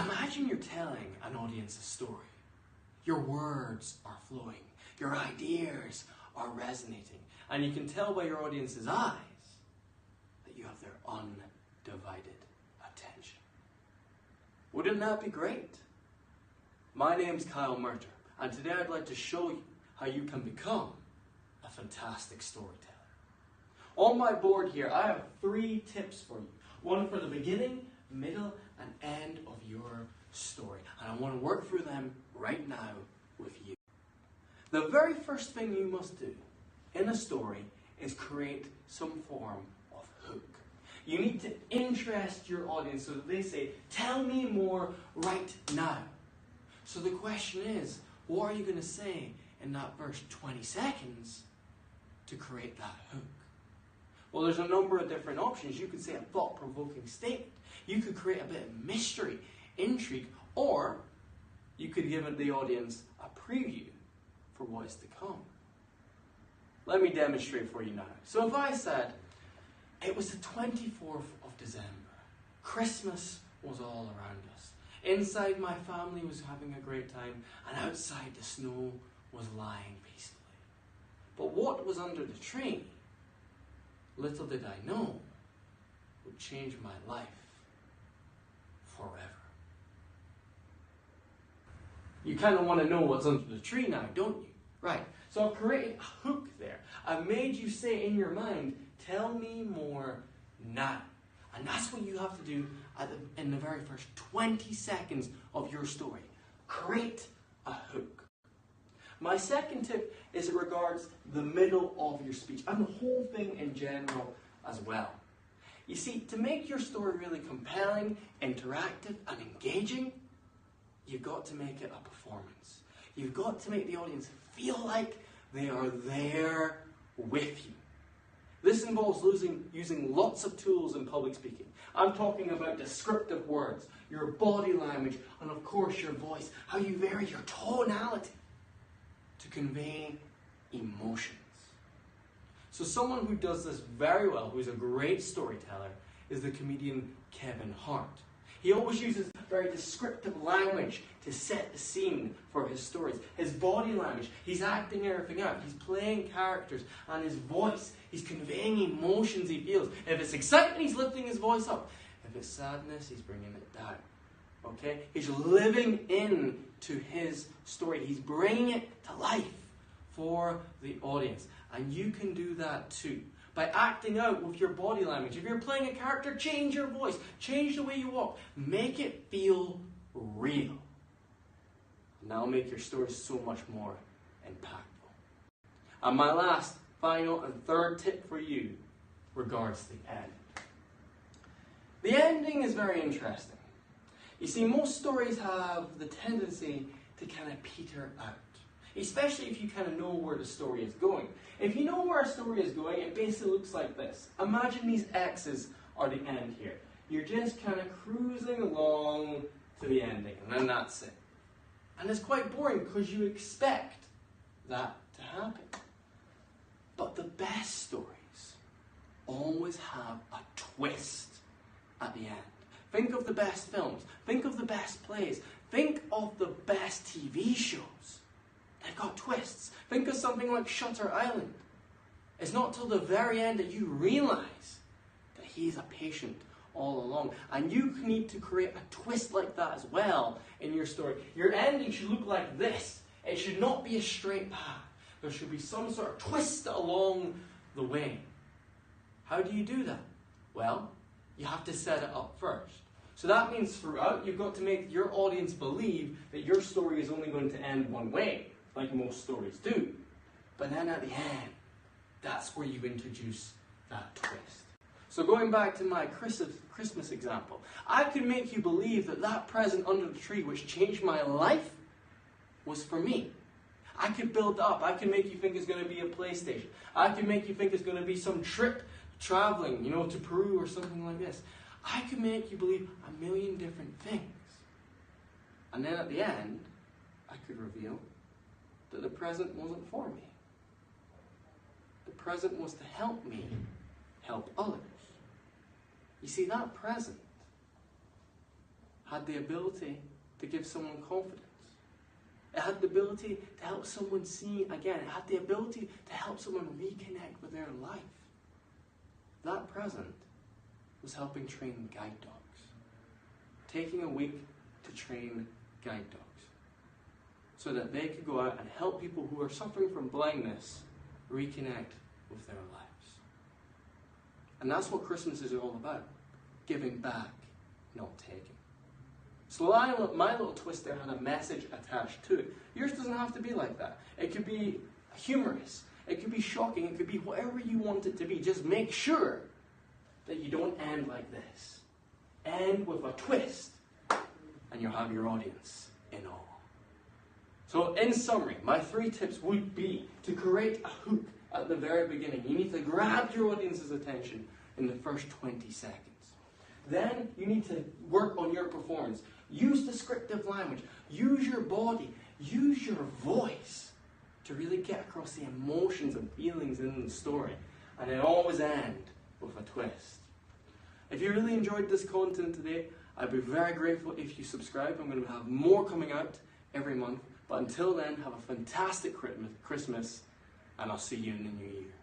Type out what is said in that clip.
Imagine you're telling an audience a story. Your words are flowing. Your ideas are resonating. And you can tell by your audience's eyes that you have their undivided attention. Wouldn't that be great? My name's Kyle Murter, and today I'd like to show you how you can become a fantastic storyteller. On my board here, I have 3 tips for you. One for the beginning, middle, and end of your story. And I want to work through them right now with you. The very first thing you must do in a story is create some form of hook. You need to interest your audience so that they say, tell me more right now. So the question is, what are you going to say in that first 20 seconds to create that hook? Well, there's a number of different options. You could say a thought-provoking statement. You could create a bit of mystery, intrigue, or you could give the audience a preview for what is to come. Let me demonstrate for you now. So if I said, it was the 24th of December. Christmas was all around us. Inside, my family was having a great time, and outside the snow was lying peacefully. But what was under the tree, little did I know, would change my life forever. You kind of want to know what's under the tree now, don't you? Right. So I've created a hook there. I've made you say in your mind, tell me more now. And that's what you have to do in the very first 20 seconds of your story. Create a hook. My second tip is it regards the middle of your speech and the whole thing in general as well. You see, to make your story really compelling, interactive, and engaging, you've got to make it a performance. You've got to make the audience feel like they are there with you. This involves using lots of tools in public speaking. I'm talking about descriptive words, your body language, and of course your voice, how you vary your tonality to convey emotions. So someone who does this very well, who's a great storyteller, is the comedian Kevin Hart. He always uses very descriptive language to set the scene for his stories. His body language, he's acting everything out. He's playing characters, and his voice, he's conveying emotions he feels. If it's excitement, he's lifting his voice up. If it's sadness, he's bringing it down. Okay? He's living into his story. He's bringing it to life for the audience. And you can do that too. By acting out with your body language. If you're playing a character, change your voice. Change the way you walk. Make it feel real. And that'll make your story so much more impactful. And my last, final, and third tip for you regards the end. The ending is very interesting. You see, most stories have the tendency to kind of peter out. Especially if you kind of know where the story is going. If you know where a story is going, it basically looks like this. Imagine these X's are the end here. You're just kind of cruising along to the ending, and then that's it. And it's quite boring because you expect that to happen. But the best stories always have a twist at the end. Think of the best films. Think of the best plays. Think of the best TV shows. They've got twists. Think of something like Shutter Island. It's not till the very end that you realize that he's a patient all along. And you need to create a twist like that as well in your story. Your ending should look like this. It should not be a straight path. There should be some sort of twist along the way. How do you do that? Well, you have to set it up first. So that means throughout, you've got to make your audience believe that your story is only going to end one way, like most stories do. But then at the end, that's where you introduce that twist. So going back to my Christmas example, I could make you believe that that present under the tree which changed my life was for me. I could build up. I could make you think it's going to be a PlayStation. I could make you think it's going to be some trip traveling, to Peru or something like this. I could make you believe a million different things. And then at the end, I could reveal that the present wasn't for me. The present was to help me help others. You see, that present had the ability to give someone confidence. It had the ability to help someone see again. It had the ability to help someone reconnect with their life. That present was helping train guide dogs. Taking a week to train guide dogs. So that they could go out and help people who are suffering from blindness reconnect with their lives. And that's what Christmas is all about. Giving back, not taking. So my little twist there had a message attached to it. Yours doesn't have to be like that. It could be humorous. It could be shocking. It could be whatever you want it to be. Just make sure that you don't end like this. End with a twist. And you'll have your audience in awe. So in summary, my 3 tips would be to create a hook at the very beginning. You need to grab your audience's attention in the first 20 seconds. Then you need to work on your performance. Use descriptive language. Use your body. Use your voice to really get across the emotions and feelings in the story. And then always end with a twist. If you really enjoyed this content today, I'd be very grateful if you subscribe. I'm going to have more coming out every month. But until then, have a fantastic Christmas, and I'll see you in the new year.